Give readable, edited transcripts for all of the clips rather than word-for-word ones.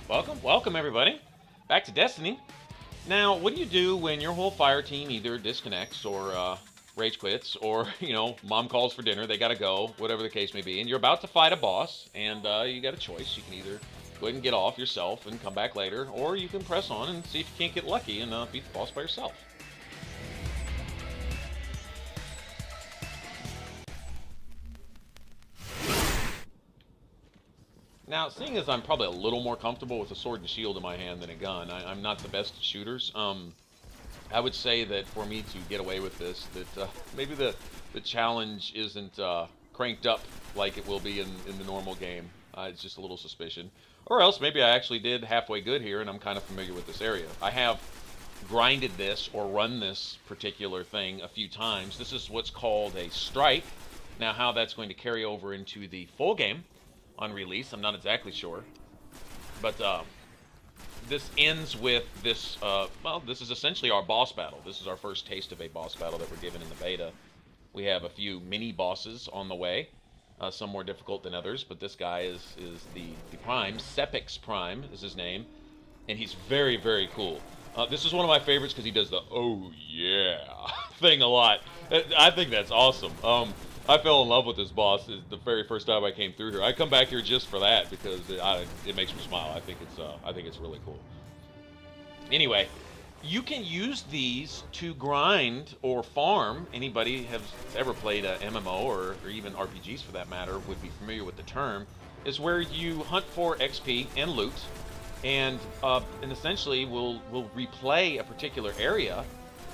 Welcome everybody. Back to Destiny. Now, what do you do when your whole fire team either disconnects or rage quits, or mom calls for dinner, they gotta go, whatever the case may be, and you're about to fight a boss, and you got a choice. You can either go ahead and get off yourself and come back later, or you can press on and see if you can't get lucky and beat the boss by yourself. Now, seeing as I'm probably a little more comfortable with a sword and shield in my hand than a gun, I'm not the best at shooters. I would say that for me to get away with this, that maybe the challenge isn't cranked up like it will be in the normal game. It's just a little suspicion. Or else maybe I actually did halfway good here and I'm kind of familiar with this area. I have grinded this or run this particular thing a few times. This is what's called a strike. Now, how that's going to carry over into the full game on release, I'm not exactly sure. But this ends with this, well, this is essentially our boss battle. This is our first taste of a boss battle that we're given in the beta. We have a few mini bosses on the way, some more difficult than others, but this guy is the Prime. SEPIKS Prime is his name, and he's very, very cool. This is one of my favorites because he does the "oh yeah" thing a lot. I think that's awesome. I fell in love with this boss the very first time I came through here. I come back here just for that because it makes me smile. I think it's really cool. Anyway, you can use these to grind or farm. Anybody has ever played a MMO or even RPGs for that matter would be familiar with the term. Is where you hunt for XP and loot, and essentially will replay a particular area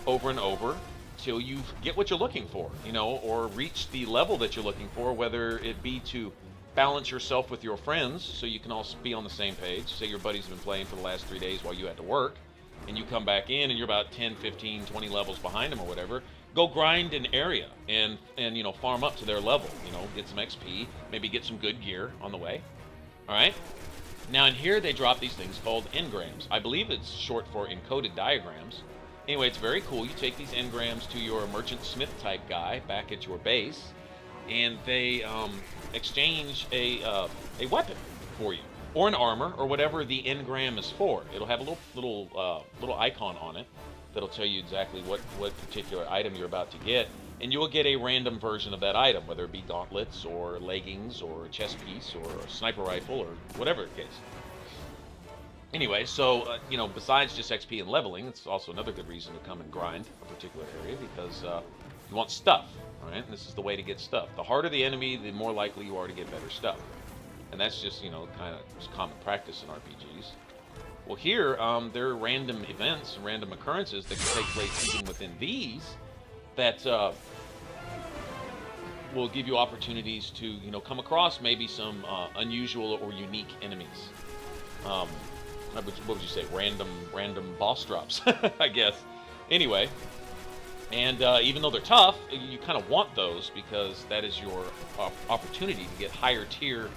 over and over till you get what you're looking for, or reach the level that you're looking for, whether it be to balance yourself with your friends so you can all be on the same page. Say your buddies have been playing for the last 3 days while you had to work, and you come back in and you're about 10, 15, 20 levels behind them or whatever. Go grind an area and farm up to their level, get some XP, maybe get some good gear on the way. All right? Now in here they drop these things called engrams. I believe it's short for encoded diagrams. Anyway, it's very cool. You take these engrams to your merchant smith type guy back at your base, and they exchange a weapon for you, or an armor, or whatever the engram is for. It'll have a little icon on it that'll tell you exactly what particular item you're about to get, and you'll get a random version of that item, whether it be gauntlets or leggings or a chest piece or a sniper rifle or whatever the case. Anyway, so, besides just XP and leveling, it's also another good reason to come and grind a particular area because you want stuff, right? And this is the way to get stuff. The harder the enemy, the more likely you are to get better stuff. And that's just, kind of just common practice in RPGs. Well, here, there are random events, random occurrences that can take place even within these that will give you opportunities to, come across maybe some unusual or unique enemies. What would you say? Random boss drops, I guess. Anyway, and even though they're tough, you kind of want those because that is your opportunity to get higher tier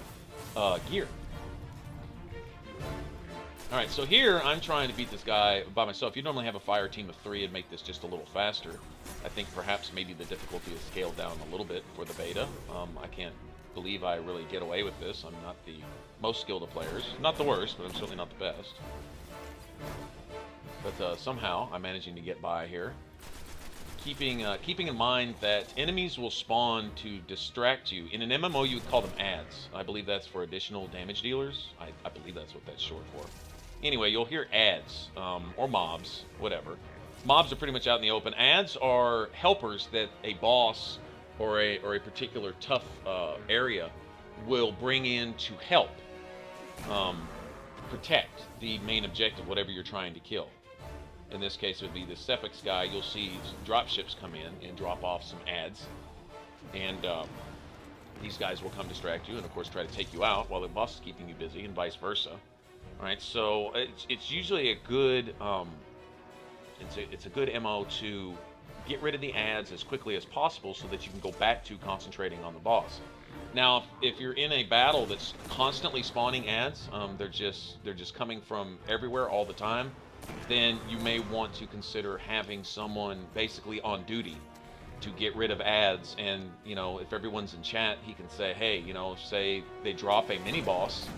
gear. All right, so here I'm trying to beat this guy by myself. You normally have a fire team of 3 and make this just a little faster. I think perhaps maybe the difficulty is scaled down a little bit for the beta. I can't believe I really get away with this. I'm not the most skilled of players. Not the worst, but I'm certainly not the best. But somehow I'm managing to get by here. Keeping in mind that enemies will spawn to distract you. In an MMO, you would call them ads. I believe that's for additional damage dealers. I believe that's what that's short for. Anyway, you'll hear ads, or mobs, whatever. Mobs are pretty much out in the open. Ads are helpers that a boss or a particular tough area will bring in to help protect the main objective, whatever you're trying to kill. In this case, it would be the SEPIKS guy. You'll see drop ships come in and drop off some ads, and these guys will come distract you and, of course, try to take you out while the boss is keeping you busy, and vice versa. All right, so it's usually a good it's a good MO to get rid of the ads as quickly as possible so that you can go back to concentrating on the boss. Now, if you're in a battle that's constantly spawning ads, they're just coming from everywhere all the time, then you may want to consider having someone basically on duty to get rid of ads. And if everyone's in chat, he can say, hey, say they drop a mini boss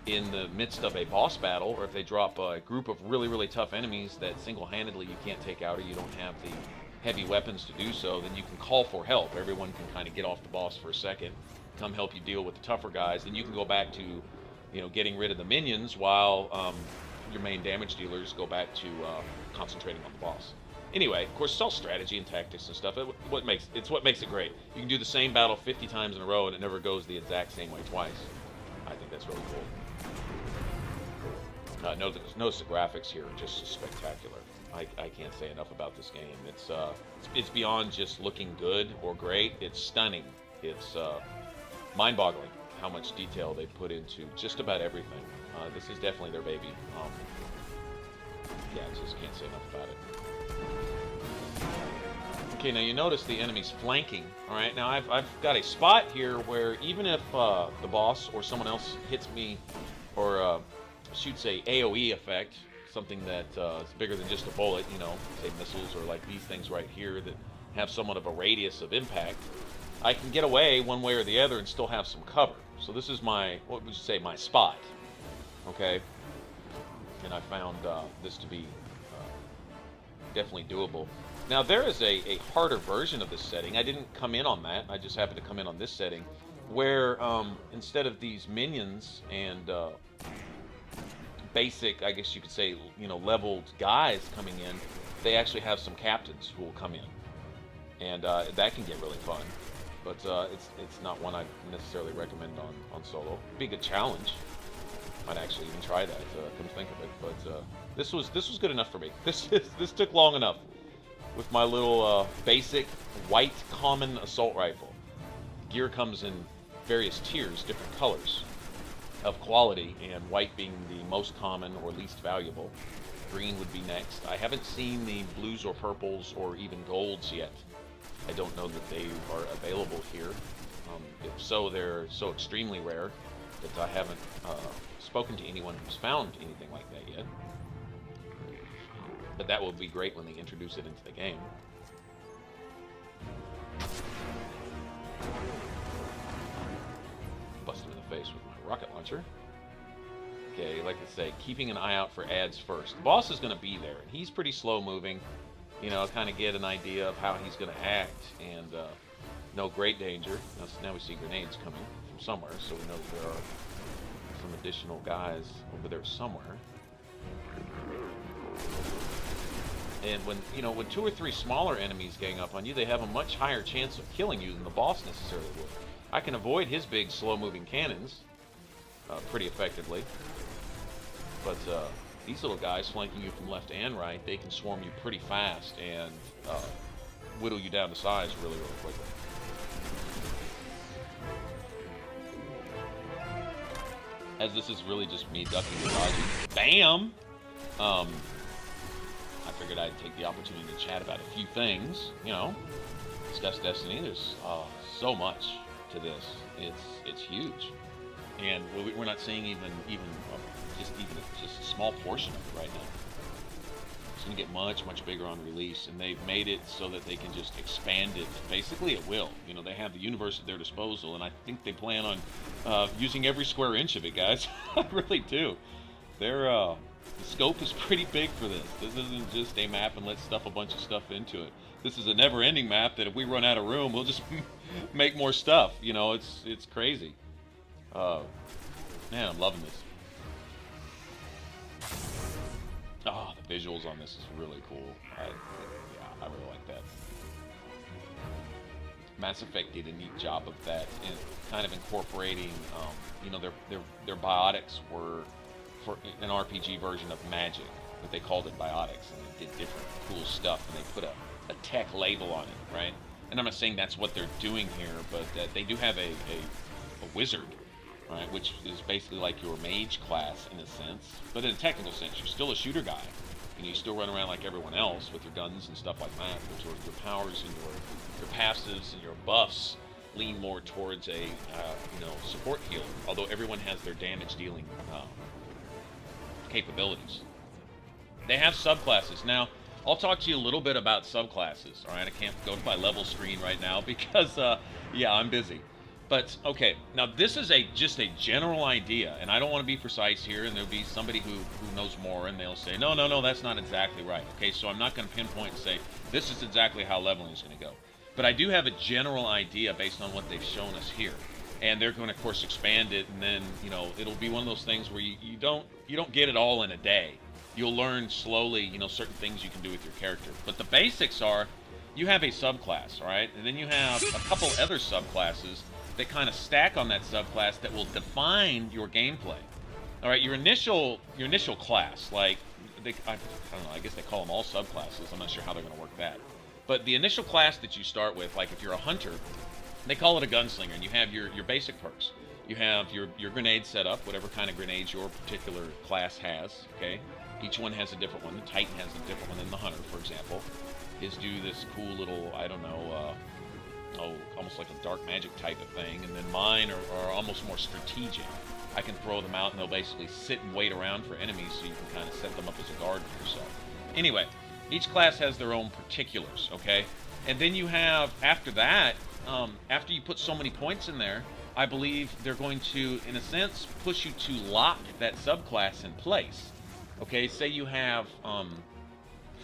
in the midst of a boss battle, or if they drop a group of really, really tough enemies that single-handedly you can't take out, or you don't have the heavy weapons to do so, then you can call for help. Everyone can kind of get off the boss for a second, come help you deal with the tougher guys, and you can go back to, you know, getting rid of the minions while your main damage dealers go back to concentrating on the boss. Anyway, of course, it's all strategy and tactics and stuff. It's what makes it great. You can do the same battle 50 times in a row, and it never goes the exact same way twice. I think that's really cool. Notice the graphics here are just spectacular. I can't say enough about this game. It's beyond just looking good or great. It's stunning. It's mind-boggling how much detail they put into just about everything. This is definitely their baby. Yeah, I just can't say enough about it. Okay, now you notice the enemy's flanking. All right, now I've got a spot here where even if the boss or someone else hits me or shoots a AoE effect, something that is bigger than just a bullet, you know, say missiles or like these things right here that have somewhat of a radius of impact, I can get away one way or the other and still have some cover. So this is my, what would you say, my spot, okay? And I found this to be definitely doable. Now there is a harder version of this setting. I didn't come in on that, I just happened to come in on this setting, where instead of these minions and basic, I guess you could say, you know, leveled guys coming in, they actually have some captains who will come in, and that can get really fun. But it's not one I necessarily recommend on solo. It'd be a good challenge. Might actually even try that. Come to think of it, but this was good enough for me. This took long enough with my little basic white common assault rifle. Gear comes in various tiers, different colors of quality, and white being the most common or least valuable. Green would be next. I haven't seen the blues or purples or even golds yet. I don't know that they are available here. If so, they're so extremely rare that I haven't spoken to anyone who's found anything like that yet. But that will be great when they introduce it into the game. Bust him in the face with my rocket launcher. Okay, like I say, keeping an eye out for ads first. The boss is going to be there, and he's pretty slow moving. You know, kind of get an idea of how he's going to act, and no great danger. Now we see grenades coming from somewhere, so we know that there are some additional guys over there somewhere. And when, you know, when 2 or 3 smaller enemies gang up on you, they have a much higher chance of killing you than the boss necessarily would. I can avoid his big, slow-moving cannons pretty effectively, but these little guys flanking you from left and right, they can swarm you pretty fast and whittle you down to size really, really quickly. As this is really just me ducking and dodging. Bam! I figured I'd take the opportunity to chat about a few things, you know, discuss Destiny. There's so much to this. It's huge, and we're not seeing even just a small portion of it right now. It's going to get much bigger on release, and they've made it so that they can just expand it basically at will. You know, they have the universe at their disposal, and I think they plan on using every square inch of it, guys. I really do. The scope is pretty big for this. This isn't just a map and let's stuff a bunch of stuff into it. This is a never-ending map that if we run out of room, we'll just make more stuff. You know, it's crazy. Man, I'm loving this. Oh, the visuals on this is really cool. Yeah, I really like that. Mass Effect did a neat job of that, and kind of incorporating, you know, their biotics were for an RPG version of magic, but they called it biotics, and they did different cool stuff, and they put a tech label on it, right? And I'm not saying that's what they're doing here, but they do have a wizard, right, which is basically like your mage class in a sense, but in a technical sense, you're still a shooter guy, and you still run around like everyone else with your guns and stuff like that, but your powers and your passives and your buffs lean more towards a you know, support healer, although everyone has their damage dealing capabilities. They have subclasses. Now, I'll talk to you a little bit about subclasses, alright? I can't go to my level screen right now because, yeah, I'm busy. But okay, now this is just a general idea, and I don't want to be precise here. And there'll be somebody who knows more, and they'll say, no, no, no, that's not exactly right. Okay, so I'm not going to pinpoint and say this is exactly how leveling is going to go. But I do have a general idea based on what they've shown us here, and they're going to, of course, expand it, and then it'll be one of those things where you don't get it all in a day. You'll learn slowly, certain things you can do with your character. But the basics are, you have a subclass, right, and then you have a couple other subclasses that kind of stack on that subclass that will define your gameplay. All right, your initial class, like I don't know, I guess they call them all subclasses. I'm not sure how they're going to work that. But the initial class that you start with, like if you're a hunter, they call it a gunslinger, and you have your basic perks. You have your grenade set up, whatever kind of grenades your particular class has. Okay, each one has a different one. The Titan has a different one than the hunter, for example. His do this cool little, I don't know. Almost like a dark magic type of thing, and then mine are almost more strategic. I can throw them out, and they'll basically sit and wait around for enemies, so you can kind of set them up as a guard for yourself. Anyway, each class has their own particulars, okay? And then you have, after that, after you put so many points in there, I believe they're going to, in a sense, push you to lock that subclass in place. Okay, say you have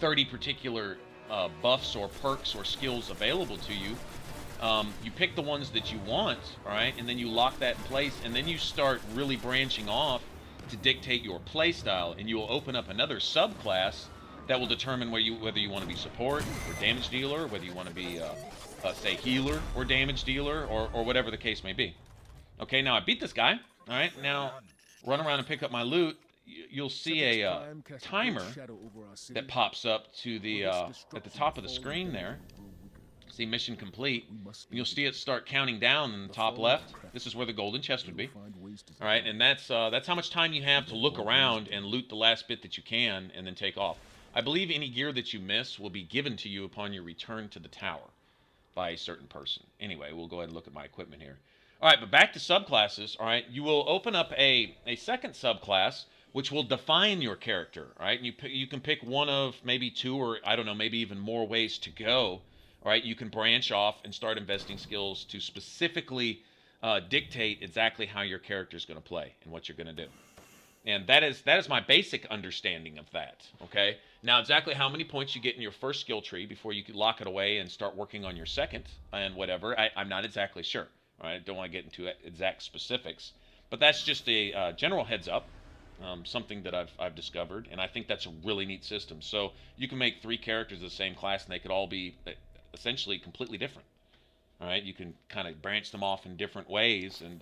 30 particular buffs or perks or skills available to you. You pick the ones that you want, all right, and then you lock that in place, and then you start really branching off to dictate your play style, and you will open up another subclass that will determine whether you want to be support or damage dealer, whether you want to be, say, healer or damage dealer, or whatever the case may be. Okay, now I beat this guy, all right, now run around and pick up my loot. You'll see a timer that pops up to the at the top of the screen there. See mission complete. You'll see it start counting down in the top left. This is where the golden chest would be. All right, and that's how much time you have to look around and loot the last bit that you can, and then take off. I believe any gear that you miss will be given to you upon your return to the tower by a certain person. Anyway, we'll go ahead and look at my equipment here. All right, but back to subclasses. All right, you will open up a second subclass, which will define your character. All right, and you can pick one of maybe two, or I don't know, maybe even more ways to go. All right, you can branch off and start investing skills to specifically dictate exactly how your character is going to play and what you're going to do. And that is my basic understanding of that. Okay, now exactly how many points you get in your first skill tree before you can lock it away and start working on your second and whatever, I'm not exactly sure. All right, I don't want to get into exact specifics, but that's just a general heads up. Something that I've discovered, and I think that's a really neat system. So you can make 3 characters of the same class, and they could all be essentially completely different. All right, you can kind of branch them off in different ways and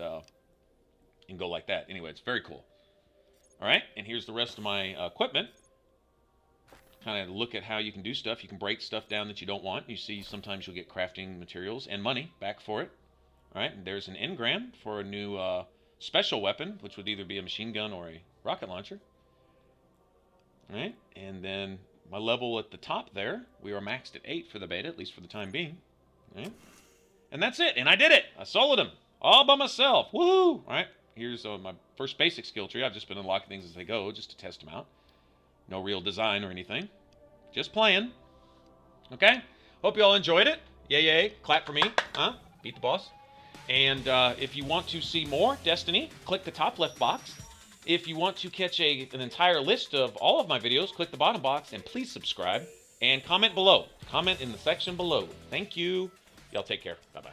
go like that. Anyway, it's very cool. All right, and here's the rest of my equipment. Kind of look at how you can do stuff. You can break stuff down that you don't want. You see, sometimes you'll get crafting materials and money back for it. All right, and there's an engram for a new special weapon, which would either be a machine gun or a rocket launcher. All right, and then my level at the top there, we are maxed at 8 for the beta, at least for the time being. All right, and that's it, and I did it. I soloed him all by myself. Woohoo! All right, here's my first basic skill tree. I've just been unlocking things as they go, just to test them out. No real design or anything, just playing. Okay, hope you all enjoyed it. Yay, yay, clap for me, huh? Beat the boss. And if you want to see more Destiny, click the top left box. If you want to catch an entire list of all of my videos, click the bottom box, and please subscribe and comment below. Comment in the section below. Thank you. Y'all take care. Bye-bye.